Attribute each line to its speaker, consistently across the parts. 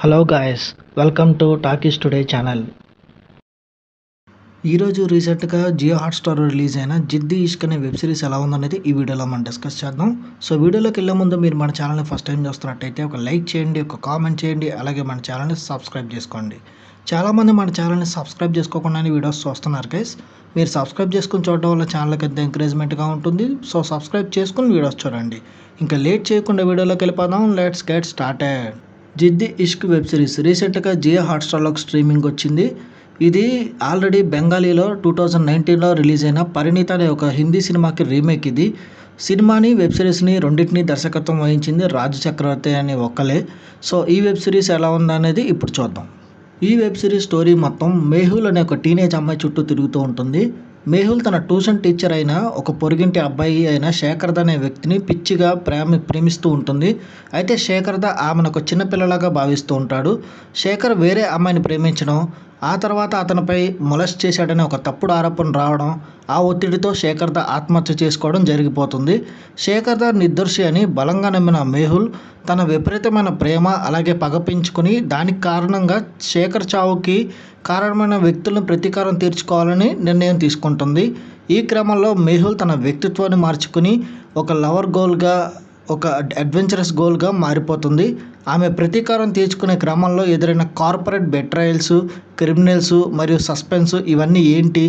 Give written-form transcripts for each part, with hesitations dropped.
Speaker 1: Hello guys, welcome to talkies today channel. ఈరోజు రీసెంట్గా Jio Hotstar release అయిన జిద్ది ఇష్క్ అనే వెబ్ సిరీస్ ఎలా ఉందనేది ఈ వీడియోలో మనం డిస్కస్ చేద్దాం. సో వీడియోలోకి వెళ్ళే ముందు మీరు మన ఛానల్ని ఫస్ట్ టైం చూస్తున్నట్టయితే ఒక లైక్ చేయండి, ఒక కామెంట్ చేయండి, అలాగే మన ఛానల్ని సబ్స్క్రైబ్ చేసుకోండి. చాలామంది మన ఛానల్ని సబ్స్క్రైబ్ చేసుకోకుండానే వీడియోస్ చూస్తున్నారు గైస్. మీరు సబ్స్క్రైబ్ చేసుకుని చూడడం వల్ల ఛానల్కి ఎంత ఎంకరేజ్మెంట్గా ఉంటుంది. సో సబ్స్క్రైబ్ చేసుకుని వీడియోస్ చూడండి. ఇంకా లేట్ చేయకుండా వీడియోలోకి వెళ్ళిపోదాం. Let's get started. Ziddi Ishq web series రీసెంట్గా జియో హాట్స్టార్లోకి స్ట్రీమింగ్ వచ్చింది. ఇది ఆల్రెడీ బెంగాలీలో 2019లో రిలీజ్ అయిన పరిణీత అనే ఒక హిందీ సినిమాకి రీమేక్. ఇది సినిమాని వెబ్ సిరీస్ని రెండింటిని దర్శకత్వం వహించింది రాజు చక్రవర్తి అనే ఒక్కలే. సో ఈ వెబ్ సిరీస్ ఎలా ఉందనేది ఇప్పుడు చూద్దాం. ఈ వెబ్ సిరీస్ స్టోరీ మొత్తం మేహుల్ అనే ఒక టీనేజ్ అమ్మాయి చుట్టూ తిరుగుతూ ఉంటుంది. మేహుల్ తన ట్యూషన్ టీచర్ అయిన ఒక పొరుగింటి అబ్బాయి అయిన శేఖర్ద అనే వ్యక్తిని పిచ్చిగా ప్రేమిస్తూ ఉంటుంది. అయితే శేఖర్ద ఆమెను ఒక చిన్నపిల్లలాగా భావిస్తూ ఉంటాడు. శేఖర్ వేరే అమ్మాయిని ప్రేమించడం, ఆ తర్వాత అతనిపై మొలెస్ట్ చేశాడనే ఒక తప్పుడు ఆరోపణ రావడం, ఆ ఒత్తిడితో శేఖర్ద ఆత్మహత్య చేసుకోవడం జరిగిపోతుంది. శేఖర్ద నిర్దోషి అని బలంగా నమ్మిన మేహుల్ తన విపరీతమైన ప్రేమ అలాగే పగ పెంచుకొని దానికి కారణంగా శేఖర్ చావుకి కారణమైన వ్యక్తులను ప్రతీకారం తీర్చుకోవాలని నిర్ణయం తీసుకుంటుంది. ఈ క్రమంలో మేహుల్ తన వ్యక్తిత్వాన్ని మార్చుకుని ఒక లవర్ గోల్గా, ఒక అడ్వెంచరస్ గోల్గా మారిపోతుంది. ఆమె ప్రతీకారం తీర్చుకునే క్రమంలో ఎదురైన కార్పొరేట్ బెట్రయల్స్, క్రిమినల్స్ మరియు సస్పెన్స్ ఇవన్నీ ఏంటి,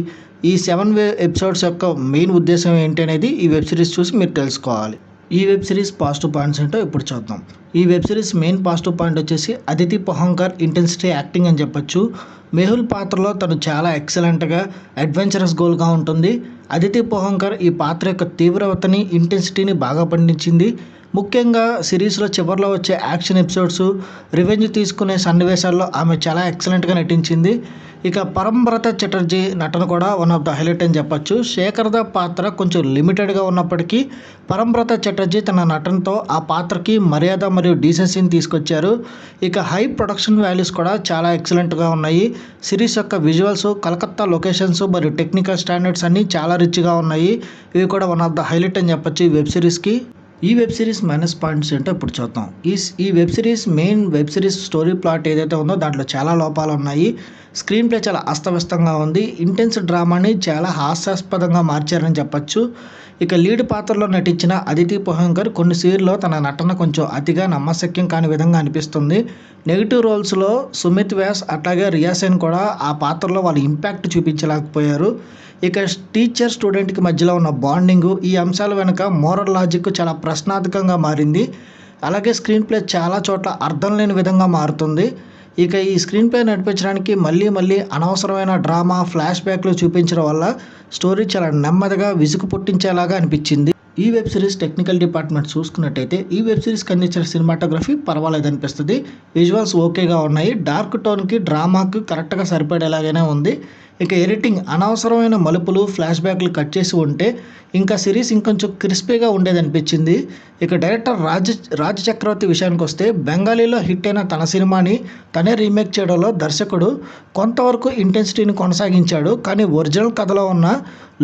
Speaker 1: ఈ 7 ఎపిసోడ్స్ యొక్క మెయిన్ ఉద్దేశం ఏంటి అనేది ఈ వెబ్ సిరీస్ చూసి మీరు తెలుసుకోవాలి. ఈ వెబ్ సిరీస్ పాజిటివ్ పాయింట్స్ ఏంటో ఇప్పుడు చూద్దాం. ఈ web series main positive point వచ్చేసి అదితి పోహంకర్ ఇంటెన్సిటీ యాక్టింగ్ అని చెప్పొచ్చు. మేహుల్ పాత్రలో తను చాలా ఎక్సలెంట్గా అడ్వెంచరస్ గోల్గా ఉంటుంది. అదితి పోహంకర్ ఈ పాత్ర యొక్క తీవ్రతని, ఇంటెన్సిటీని బాగా పండించింది. ముఖ్యంగా సిరీస్లో చివరిలో వచ్చే యాక్షన్ ఎపిసోడ్స్, రివెంజ్ తీసుకునే సన్నివేశాల్లో ఆమె చాలా ఎక్సలెంట్గా నటించింది. ఇక పరంబ్రత చటర్జీ నటన కూడా వన్ ఆఫ్ ద హైలైట్ అని చెప్పొచ్చు. శేఖర్ద పాత్ర కొంచెం లిమిటెడ్గా ఉన్నప్పటికీ పరంబ్రత చటర్జీ తన నటనతో ఆ పాత్రకి మర్యాద మరియు డీసెన్సీని తీసుకొచ్చారు. ఇక హై ప్రొడక్షన్ వాల్యూస్ కూడా చాలా ఎక్సలెంట్గా ఉన్నాయి. సిరీస్ యొక్క విజువల్స్, కలకత్తా లొకేషన్స్ మరియు టెక్నికల్ స్టాండర్డ్స్ అన్నీ చాలా రిచ్గా ఉన్నాయి. ఇవి కూడా వన్ ఆఫ్ ద హైలైట్ అని చెప్పొచ్చు ఈ వెబ్ సిరీస్కి. ఈ వెబ్ సిరీస్ మైనస్ పాయింట్స్ ఏంటో ఇప్పుడు చూద్దాం. ఈ web series main web series story plot ఏదైతే ఉందో దాంట్లో చాలా లోపాలు ఉన్నాయి. స్క్రీన్ ప్లే చాలా అస్తవ్యస్తంగా ఉంది. ఇంటెన్స్ డ్రామాని చాలా హాస్యాస్పదంగా మార్చారని చెప్పచ్చు. ఇక లీడ్ పాత్రలో నటించిన అదితి పోహంకర్ కొన్ని సీన్లో తన నటన కొంచెం అతిగా నమ్మశక్యం కాని విధంగా అనిపిస్తుంది. నెగిటివ్ రోల్స్లో సుమిత్ వ్యాస్ అట్లాగే రియాసేన్ కూడా ఆ పాత్రలో వాళ్ళ ఇంపాక్ట్ చూపించలేకపోయారు. ఇక టీచర్ స్టూడెంట్కి మధ్యలో ఉన్న బాండింగు, ఈ అంశాల వెనుక మోరల్ లాజిక్ చాలా ప్రశ్నార్థకంగా మారింది. అలాగే స్క్రీన్ ప్లే చాలా చోట్ల అర్థం లేని విధంగా మారుతుంది. ఇక ఈ స్క్రీన్ ప్లే నడిపించడానికి మళ్ళీ అనవసరమైన డ్రామా, ఫ్లాష్ బ్యాక్లు చూపించడం వల్ల స్టోరీ చాలా నెమ్మదిగా విసుగు పుట్టించేలాగా అనిపించింది. ఈ వెబ్ సిరీస్ టెక్నికల్ డిపార్ట్మెంట్ చూసుకున్నట్టయితే ఈ వెబ్ సిరీస్కి అందించిన సినిమాటోగ్రఫీ పర్వాలేదు అనిపిస్తుంది. విజువల్స్ ఓకేగా ఉన్నాయి. డార్క్ టోన్కి, డ్రామాకి కరెక్ట్గా సరిపడేలాగానే ఉంది. ఇక ఎడిటింగ్ అనవసరమైన మలుపులు, ఫ్లాష్ బ్యాక్లు కట్ చేసి ఉంటే ఇంకా సిరీస్ ఇంకొంచెం క్రిస్పీగా ఉండేది అనిపించింది. ఇక డైరెక్టర్ రాజ్ చక్రవర్తి విషయానికి వస్తే బెంగాలీలో హిట్ అయిన తన సినిమాని తనే రీమేక్ చేయడంలో దర్శకుడు కొంతవరకు ఇంటెన్సిటీని కొనసాగించాడు. కానీ ఒరిజినల్ కథలో ఉన్న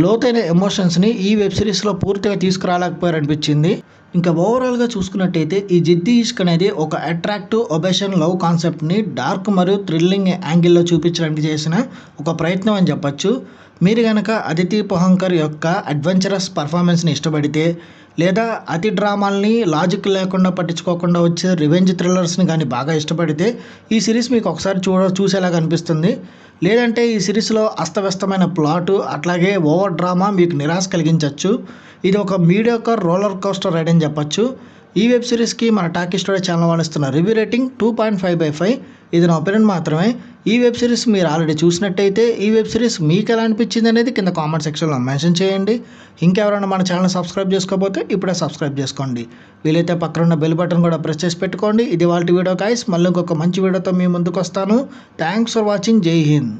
Speaker 1: లోతైన ఎమోషన్స్ని ఈ వెబ్ సిరీస్లో పూర్తిగా తీసుకురాలేకపోయారనిపించింది. ఇంకా ఓవరాల్గా చూసుకున్నట్టయితే ఈ జిద్ది ఇష్క్ అనేది ఒక అట్రాక్టివ్ ఒబేషన్ లవ్ కాన్సెప్ట్ని డార్క్ మరియు థ్రిల్లింగ్ యాంగిల్లో చూపించడానికి చేసిన ఒక ప్రయత్నం అని చెప్పచ్చు. మీరు కనుక అదితి పోహంకర్ యొక్క అడ్వెంచరస్ పర్ఫార్మెన్స్ని ఇష్టపడితే, లేదా అతి డ్రామాల్ని లాజిక్ లేకుండా పట్టించుకోకుండా వచ్చే రివెంజ్ థ్రిల్లర్స్ని కానీ బాగా ఇష్టపడితే ఈ సిరీస్ మీకు ఒకసారి చూసేలాగా అనిపిస్తుంది. లేదంటే ఈ సిరీస్లో అస్తవ్యస్తమైన ప్లాటు అట్లాగే ఓవర్ డ్రామా మీకు నిరాశ కలిగించవచ్చు. ఇది ఒక మీడియోకర్ రోలర్ కోస్టర్ రైడ్ అని చెప్పచ్చు. ఈ వెబ్ సిరీస్కి మన టాకీస్ టుడే ఛానల్ వాళ్ళు ఇస్తున్న రివ్యూ రేటింగ్ 2.5/5. ఇది నా ఒపీనియన్ మాత్రమే. ఈ వెబ్ సిరీస్ మీరు ఆల్రెడీ చూసినట్టయితే ఈ వెబ్ సిరీస్ మీకు ఎలా అనిపించింది అనేది కింద కామెంట్ సెక్షన్లో మెన్షన్ చేయండి. ఇంకెవరైనా మన ఛానల్ సబ్స్క్రైబ్ చేసుకోకపోతే ఇప్పుడే సబ్స్క్రైబ్ చేసుకోండి. వీలైతే పక్కన ఉన్న బెల్ బటన్ కూడా ప్రెస్ చేసి పెట్టుకోండి. ఇది వాళ్ళ వీడియో గైస్. మళ్ళీ ఇంకొక మంచి వీడియోతో మీ ముందుకు వస్తాను. Thanks for watching. జై హింద్.